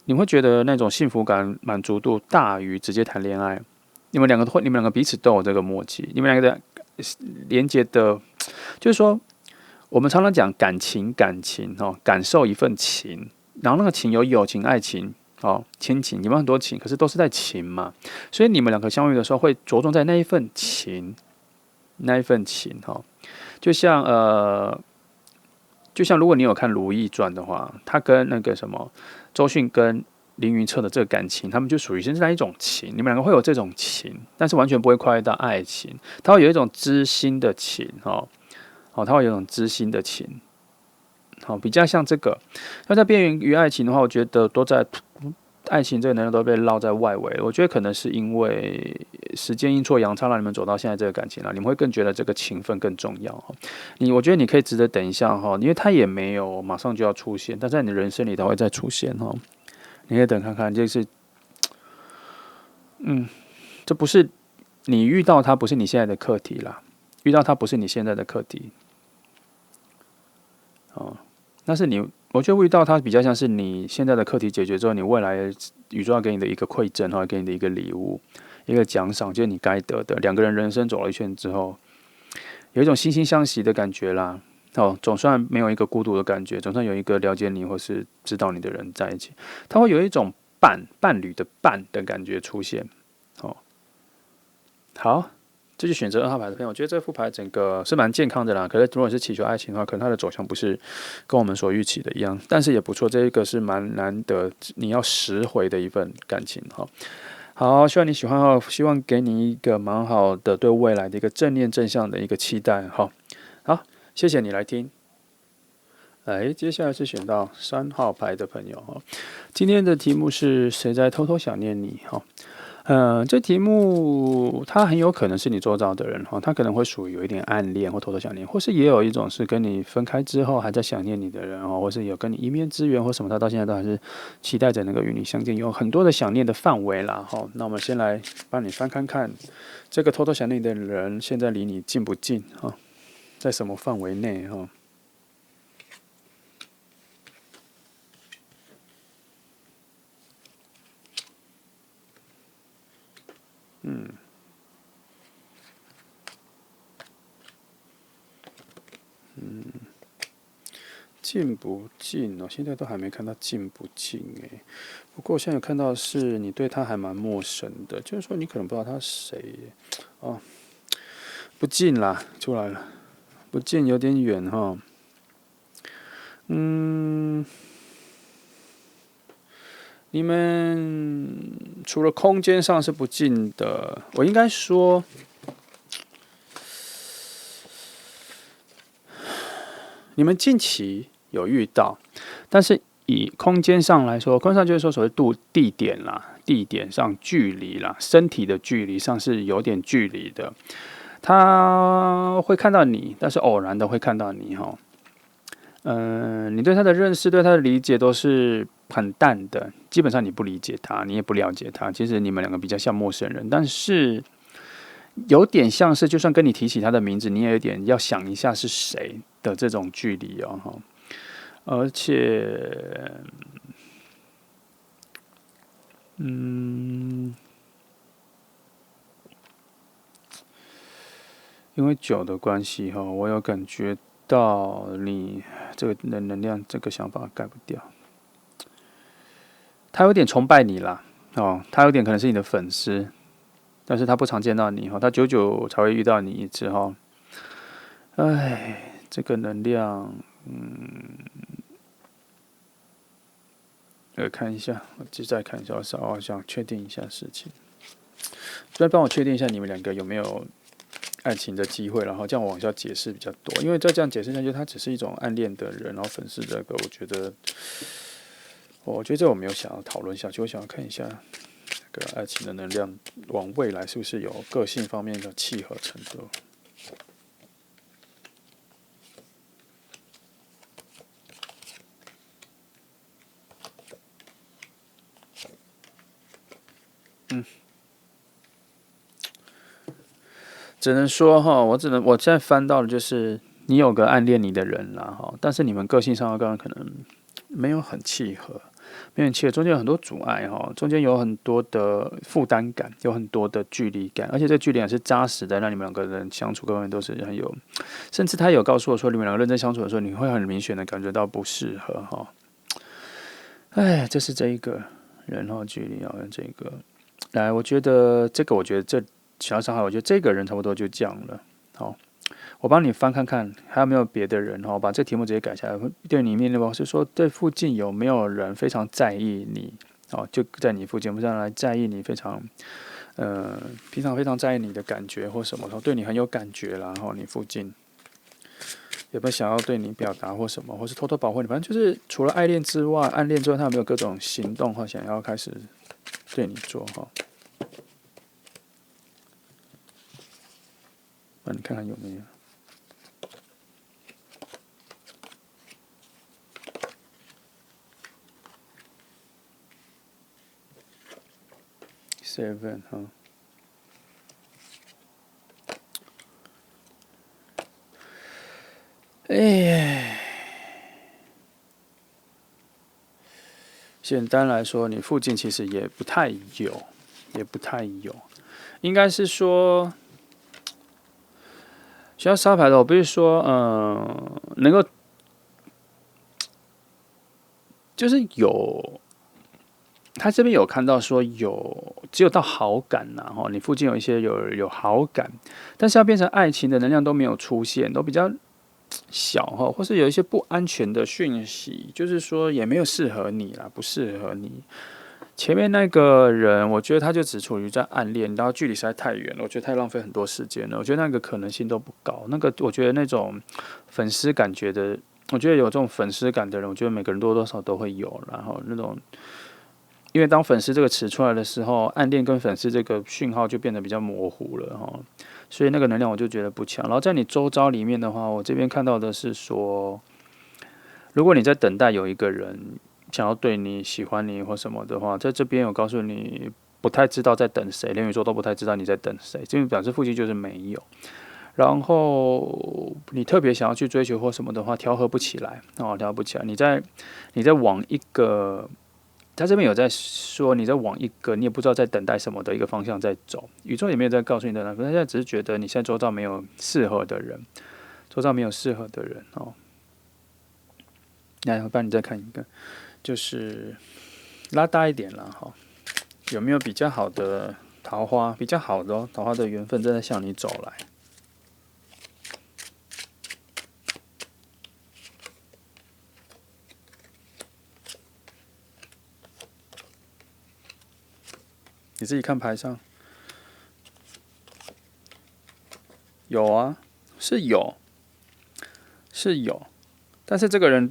你会觉得那种幸福感、满足度大于直接谈恋爱。你们两个彼此都有这个默契，你们两个的连接的，就是说，我们常常讲感情哦，感受一份情，然后那个情有友情、爱情哦、亲情，你们很多情，可是都是在情嘛，所以你们两个相遇的时候会着重在那一份情，哈，就像如果你有看《如懿传》的话，他跟那个什么周迅跟凌云彻的这个感情，他们就属于现在一种情，你们两个会有这种情，但是完全不会跨越到爱情，它会有一种知心的情，它会有一种知心的情，比较像这个。那在边缘于爱情的话，我觉得都在爱情这个能量都被绕在外围，我觉得可能是因为时间阴错阳差让你们走到现在这个感情了，你们会更觉得这个情分更重要。我觉得你可以值得等一下哈，因为它也没有马上就要出现，但在你人生里它会再出现哈。你可以等看看，就是这不是你遇到它，不是你现在的课题啦，遇到它不是你现在的课题，但是我觉得遇到它比较像是你现在的课题解决之后，你未来宇宙要给你的一个馈赠，或者给你的一个礼物，一个奖赏，就是你该得的。两个人人生走了一圈之后，有一种惺惺相惜的感觉啦。总算没有一个孤独的感觉，总算有一个了解你或是知道你的人在一起，它会有一种伴侣的伴的感觉出现。好，这就选择2号牌的朋友，我觉得这副牌整个是蛮健康的啦。可是如果是祈求爱情的话，可能它的走向不是跟我们所预期的一样，但是也不错。这一个是蛮难得，你要拾回的一份感情哈。好，希望你喜欢哈，希望给你一个蛮好的对未来的一个正念正向的一个期待哈。好，谢谢你来听。接下来是选到3号牌的朋友哈。今天的题目是谁在偷偷想念你哈？这题目它很有可能是你周遭的人哈，他可能会属于有一点暗恋或偷偷想念，或是也有一种是跟你分开之后还在想念你的人哦，或是有跟你一面之缘或什么，他到现在都还是期待着能够与你相见，有很多的想念的范围啦哈。那我们先来帮你翻看看，这个偷偷想念你的人现在离你近不近哈，在什么范围内哈？近不近哦？现在都还没看到近不近诶。不过我现在有看到是你对他还蛮陌生的，就是说你可能不知道他是谁哦。不近啦，出来了，不近有点远哈。你们除了空间上是不近的，我应该说，你们近期有遇到，但是以空间上来说，空间上就是说所谓地点啦，地点上距离啦，身体的距离上是有点距离的。他会看到你，但是偶然的会看到你哈。你对他的认识、对他的理解都是很淡的，基本上你不理解他，你也不了解他。其实你们两个比较像陌生人，但是有点像是，就算跟你提起他的名字，你也有点要想一下是谁的这种距离哦。而且，因为酒的关系哈，我有感觉到你这个能量，这个想法改不掉。他有点崇拜你啦，他有点可能是你的粉丝，但是他不常见到你哈，他久久才会遇到你一次哈。这个能量，看一下，我再看一下，我想确定一下事情。再帮我确定一下你们两个有没有爱情的机会，然后这样我往下解释比较多。因为再这样解释下去，他只是一种暗恋的人，然后粉丝这个，我觉得这我没有想要讨论下去，我想要看一下个爱情的能量往未来是不是有个性方面的契合程度？只能说哈，我现在翻到的就是你有个暗恋你的人啦哈，但是你们个性上刚刚可能没有很契合，没有很契合，中间有很多阻碍哈，中间有很多的负担感，有很多的距离感，而且这距离感是扎实的，让你们两个人相处各方面都是很有，甚至他有告诉我说，你们两个认真相处的时候，你会很明显的感觉到不适合哈。哎，这是这一个人哈，距离啊，这个来，我觉得这想要伤害，我觉得这个人差不多就这样了。好，我帮你翻看看，还有没有别的人哈？我把这题目直接改下来。对你面的是说，对附近有没有人非常在意你？哦，就在你附近，不是来在意你非常平常非常在意你的感觉或什么，对你很有感觉啦。然后你附近有没有想要对你表达或什么，或是偷偷保护你？反正就是除了暗恋之外，他有没有各种行动或想要开始对你做哈？你看看有没有？7哈，简单来说，你附近其实也不太有，应该是说。需要沙牌的，我不是说，能够就是有，他这边有看到说只有到好感呐，哈，你附近有一些有好感，但是要变成爱情的能量都没有出现，都比较小哈，或是有一些不安全的讯息，就是说也没有适合你啦，不适合你。前面那个人，我觉得他就只处于在暗恋，然后距离实在太远了，我觉得太浪费很多时间了。我觉得那个可能性都不高。那个我觉得那种粉丝感觉的，我觉得有这种粉丝感的人，我觉得每个人多多少少都会有。然后那种，因为当粉丝这个词出来的时候，暗恋跟粉丝这个讯号就变得比较模糊了哈。所以那个能量我就觉得不强。然后在你周遭里面的话，我这边看到的是说，如果你在等待有一个人。想要对你喜欢你或什么的话，在这边有告诉你不太知道在等谁，连宇宙都不太知道你在等谁，这表示附近就是没有。然后你特别想要去追求或什么的话，调和不起来哦，调和不起来。你在往一个，他这边有在说你在往一个你也不知道在等待什么的一个方向在走，宇宙也没有在告诉你的，可能现在只是觉得你现在周遭没有适合的人，哦。来，我帮你再看一个。就是拉大一点了哈，有没有比较好的桃花？比较好的哦，桃花的缘分正在向你走来。你自己看牌上，有啊，是有，但是这个人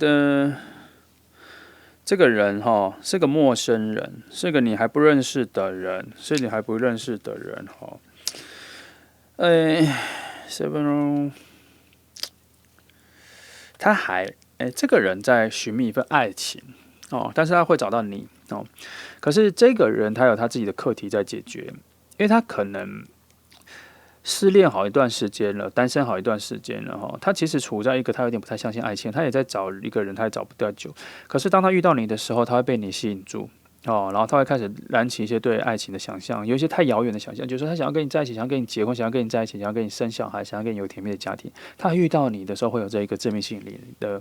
哈是个陌生人，是个你还不认识的人，哈。7这个人在寻觅一份爱情哦，但是他会找到你哦。可是这个人他有他自己的课题在解决，因为他可能失恋好一段时间了，单身好一段时间了哈。他其实处在一个他有点不太相信爱情，他也在找一个人，他也找不到久。可是当他遇到你的时候，他会被你吸引住哦，然后他会开始燃起一些对爱情的想象，有一些太遥远的想象，就是说他想要跟你在一起，想要跟你结婚，想要跟你在一起，想要跟你生小孩，想要跟你有甜蜜的家庭。他遇到你的时候会有这一个致命吸引力的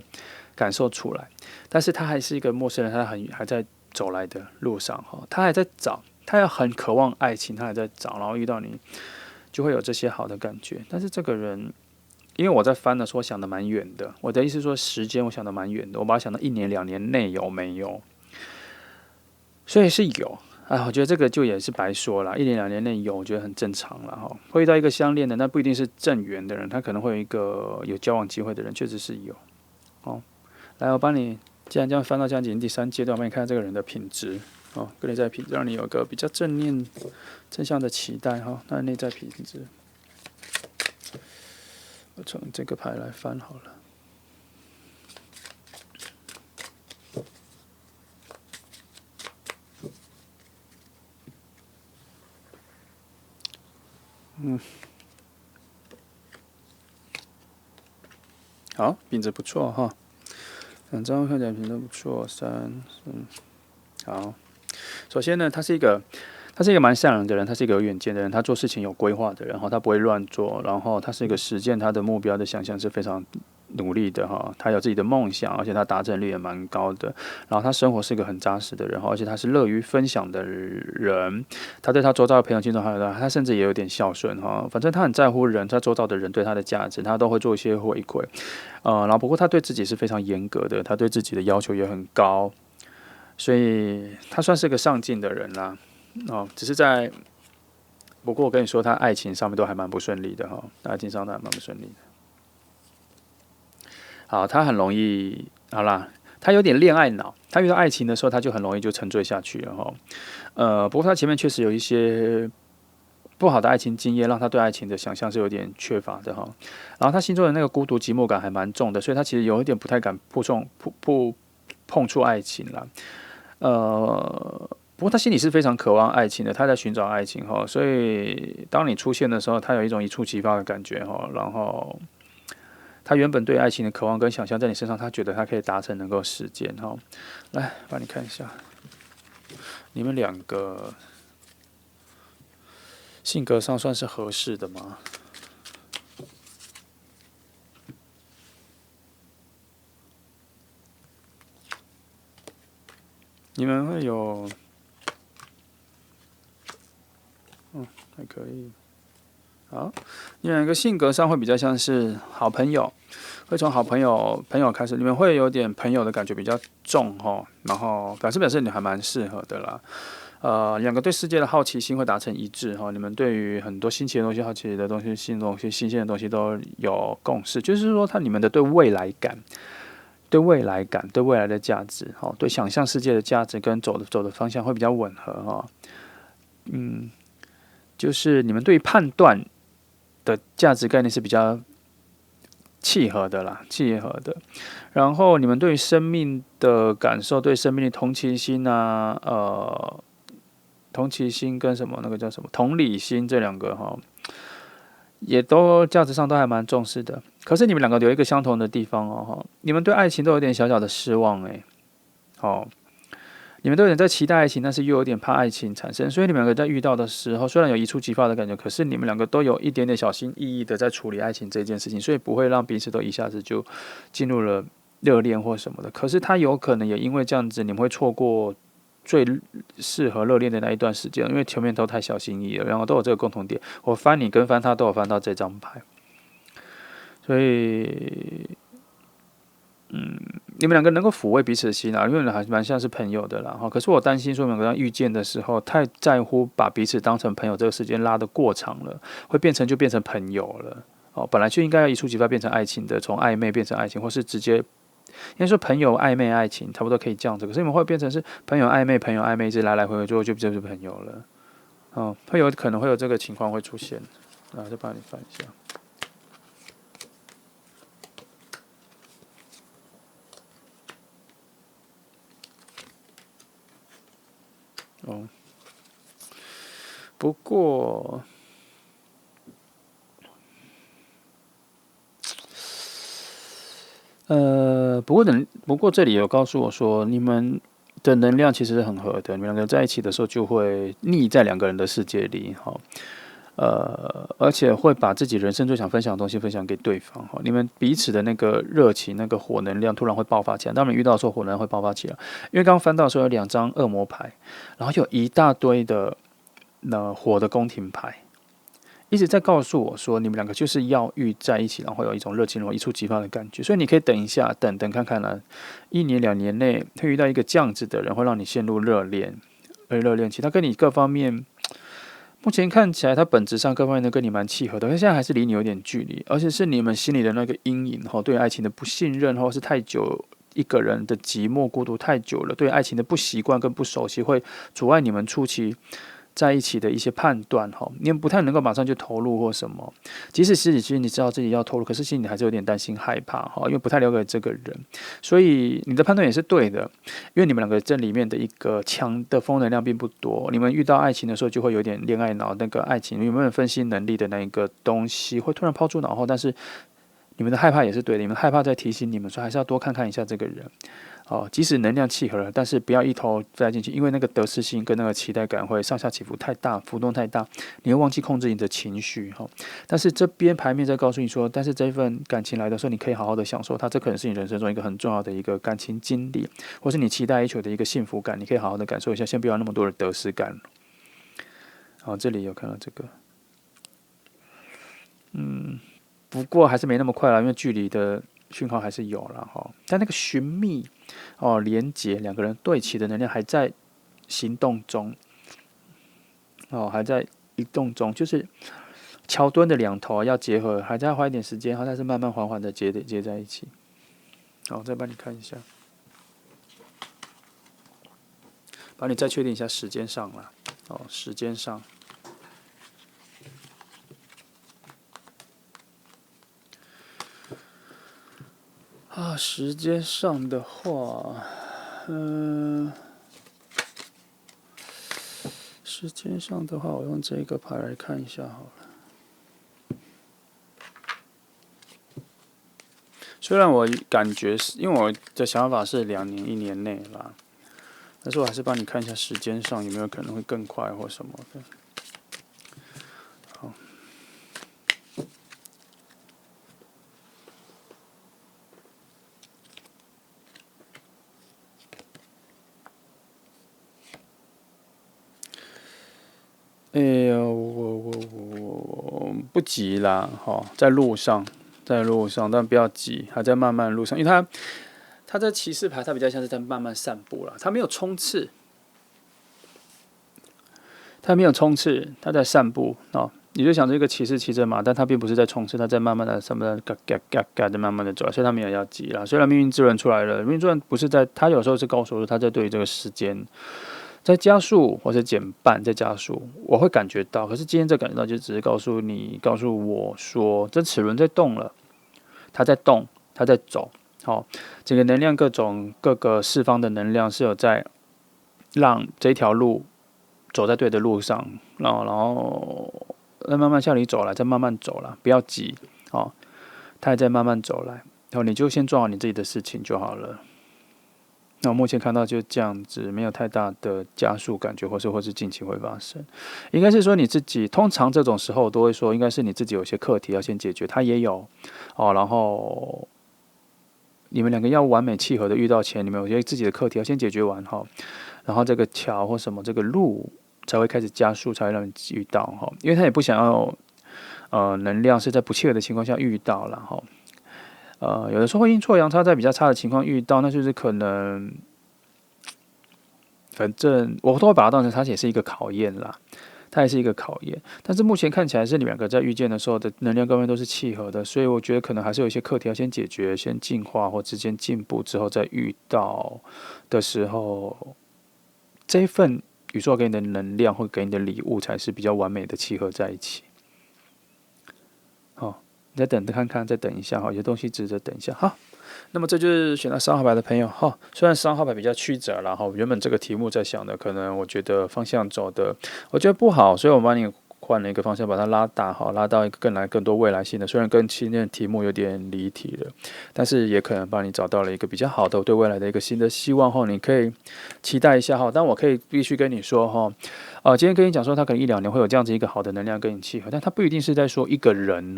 感受出来，但是他还是一个陌生人，他还在走来的路上哈，他还在找，他要很渴望爱情，他还在找，然后遇到你。就会有这些好的感觉，但是这个人，因为我在翻的时候想的蛮远的，我的意思是说时间我想的蛮远的，我把它想到1年2年内有没有，所以是有啊，我觉得这个就也是白说了，1年2年内有，我觉得很正常了哈。会遇到一个相恋的，那不一定是正缘的人，他可能会有一个有交往机会的人，确实是有。哦，来，我帮你，既然这样翻到这样已经第3阶段，我帮你看看这个人的品质。哦，跟内在品质，让你有个比较正向的期待哈。那内在品质，我从这个牌来翻好了。好，品质不错哈，两张看起来品质不错，好。首先呢，他是一个蛮善良的人，他是一个有远见的人，他做事情有规划的人，他不会乱做，然后他是一个实践他的目标的想象是非常努力的哈，他有自己的梦想，而且他达成率也蛮高的，然后他生活是一个很扎实的人，而且他是乐于分享的人，他对他周遭的朋友、亲朋好友，他甚至也有点孝顺哈，反正他很在乎人，他周遭的人对他的价值，他都会做一些回馈，然后不过他对自己是非常严格的，他对自己的要求也很高。所以他算是个上进的人啦，只是不过我跟你说，他爱情上面都还蛮不顺利的哈，爱情上都还蛮不顺利的。好，他很容易，好啦，他有点恋爱脑，他遇到爱情的时候，他就很容易就沉醉下去了哈。不过他前面确实有一些不好的爱情经验，让他对爱情的想象是有点缺乏的哈。然后他心中的那个孤独寂寞感还蛮重的，所以他其实有一点不太敢碰触爱情啦。不过他心里是非常渴望爱情的，他在寻找爱情哈，所以当你出现的时候，他有一种一触即发的感觉哈，然后他原本对爱情的渴望跟想象在你身上，他觉得他可以达成，能够实践哈。来，帮你看一下，你们两个性格上算是合适的吗？你们会有，还可以。好，你们两个性格上会比较像是好朋友，会从好朋友开始，你们会有点朋友的感觉比较重哈，然后表示你还蛮适合的啦。两个对世界的好奇心会达成一致哈，你们对于很多新奇的东西、好奇的东西、新鲜的东西都有共识，就是说你们的对未来感。对未来的价值，对想象世界的价值跟走的方向会比较吻合哈。就是你们对于判断的价值概念是比较契合的啦，然后你们对于生命的感受、对生命的同情心啊，同情心跟什么那个叫什么同理心这两个哈。也都价值上都还蛮重视的，可是你们两个有一个相同的地方哦，你们对爱情都有点小小的失望你们都有点在期待爱情，但是又有点怕爱情产生，所以你们两个在遇到的时候，虽然有一触即发的感觉，可是你们两个都有一点点小心翼翼的在处理爱情这件事情，所以不会让彼此都一下子就进入了热恋或什么的。可是他有可能也因为这样子，你们会错过最适合热恋的那一段时间，因为前面都太小心翼翼了，然后都有这个共同点。我翻你跟翻他都有翻到这张牌，所以，你们两个能够抚慰彼此的心因为还蛮像是朋友的啦。可是我担心说，你们两个遇见的时候，太在乎把彼此当成朋友，这个时间拉得过长了，会变成朋友了。本来就应该要一触即发变成爱情的，从暧昧变成爱情，或是直接。应该说朋友暧昧爱情差不多可以这样子，可是你们会变成是朋友暧昧，一直来来回回，最后就变成朋友了。会有可能会有这个情况会出现。再帮你翻一下。不过。不过这里有告诉我说，你们的能量其实是很合的，你们两个在一起的时候就会腻在两个人的世界里，而且会把自己人生最想分享的东西分享给对方，你们彼此的那个热情、那个火能量突然会爆发起来。当你们遇到的时候，火能量会爆发起来，因为刚刚翻到的时候有2张恶魔牌，然后有一大堆的火的宫廷牌。一直在告诉我说，你们两个就是要遇在一起，然后有一种热情，然后一触即发的感觉。所以你可以等一下，等看看1年2年内会遇到一个这样子的人，会让你陷入热恋。其实他跟你各方面，目前看起来他本质上各方面都跟你蛮契合的，但现在还是离你有点距离，而且是你们心里的那个阴影对爱情的不信任，或是太久一个人的寂寞孤独太久了，对爱情的不习惯跟不熟悉，会阻碍你们初期在一起的一些判断哈，你们不太能够马上就投入或什么。即使其实你知道自己要投入，可是心里还是有点担心害怕哈，因为不太了解这个人，所以你的判断也是对的。因为你们两个这里面的一个强的风能量并不多，你们遇到爱情的时候就会有点恋爱脑，那个爱情有没有分析能力的那一个东西会突然抛诸脑后，但是你们的害怕也是对的，你们害怕在提醒你们说还是要多看看一下这个人。即使能量契合了，但是不要一头栽进去，因为那个得失心跟那个期待感会上下起伏太大，浮动太大，你会忘记控制你的情绪。但是这边牌面在告诉你说，但是这份感情来的时候，你可以好好的享受它，这可能是你人生中一个很重要的一个感情经历，或是你期待已久的一个幸福感，你可以好好的感受一下，先不要那么多的得失感。这里有看到这个，不过还是没那么快啦，因为距离的讯号还是有啦哈，但那个寻觅连结两个人对齐的能量还在行动中，还在移动中，就是桥墩的两头要结合，还在花一点时间，但是慢慢缓缓的接在一起。再帮你看一下，帮你再确定一下时间上啦。时间上。时间上的话，时间上的话，我用这个牌来看一下好了。虽然我感觉是因为我的想法是2年1年内啦，但是我还是帮你看一下时间上有没有可能会更快或什么的。好。我不急啦，在路上，但不要急，还在慢慢路上，因为他在骑士牌，他比较像是在慢慢散步啦，他没有冲刺，他在散步你就想这个骑士骑着马，但他并不是在冲刺，他在慢慢的、嘎的慢慢的走，所以他没有要急啦。虽然命运之轮出来了，命运之轮不是在，他有时候是告诉我他在对于这个时间。在加速或者减半，在加速，我会感觉到。可是今天这感觉到，就只是告诉我说，这齿轮在动了，它在动，它在走。整个能量各个四方的能量是有在让这条路走在对的路上，然后再慢慢向你走来，再慢慢走了，不要急它还在慢慢走来，然后你就先做好你自己的事情就好了。那我目前看到就这样子，没有太大的加速感觉，或是近期会发生。应该是说你自己，通常这种时候都会说，应该是你自己有些课题要先解决，他也有然后你们两个要完美契合的遇到前，你们有些自己的课题要先解决完然后这个桥或什么这个路才会开始加速，才会让你遇到因为他也不想要能量是在不契合的情况下遇到了有的时候会阴错阳差，在比较差的情况遇到，那就是可能，反正我都会把它当成它也是一个考验啦，它也是一个考验。但是目前看起来是你们两个在遇见的时候的能量各方面都是契合的，所以我觉得可能还是有一些课题要先解决、先进化或之间进步之后，再遇到的时候，这一份宇宙给你的能量或给你的礼物才是比较完美的契合在一起。再等着看看，再等一下有些东西值得等一下那么这就是选到3号牌的朋友虽然3号牌比较曲折啦原本这个题目在想的，可能我觉得方向走的我觉得不好，所以我帮你换了一个方向，把它拉大拉到一个更多未来性的。虽然跟今天的题目有点离题了，但是也可能帮你找到了一个比较好的对未来的一个新的希望你可以期待一下但我可以必须跟你说今天跟你讲说他可能1-2年会有这样子一个好的能量跟你契合，但他不一定是在说一个人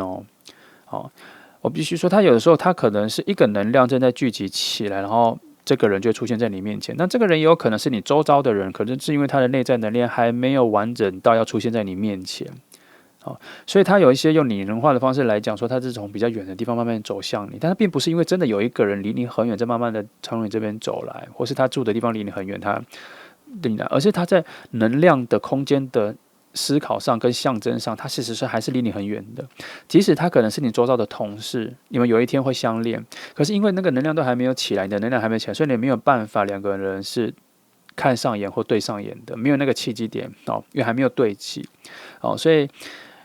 我必须说，他有的时候他可能是一个能量正在聚集起来，然后这个人就出现在你面前。那这个人也有可能是你周遭的人，可能是因为他的内在能量还没有完整到要出现在你面前。所以他有一些用拟人化的方式来讲说，他是从比较远的地方慢慢走向你，但他并不是因为真的有一个人离你很远，在慢慢的从你这边走来，或是他住的地方离你很远，他离你来，而是他在能量的空间的思考上跟象征上，它事实上还是离你很远的。即使他可能是你周遭的同事，你们有一天会相恋，可是因为那个能量都还没有起来，你的能量还没起来，所以你没有办法两个人是看上眼或对上眼的，没有那个契机点哦，因为还没有对齐哦，所以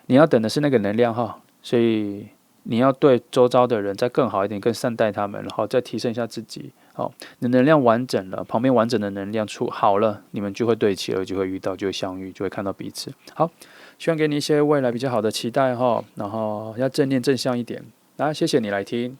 你要等的是那个能量哈，所以你要对周遭的人再更好一点，更善待他们，然后再提升一下自己。好，你的能量完整了，旁边完整的能量处好了，你们就会对齐了，就会遇到，就会相遇，就会看到彼此。好，希望给你一些未来比较好的期待哈，然后要正念正向一点。那谢谢你来听。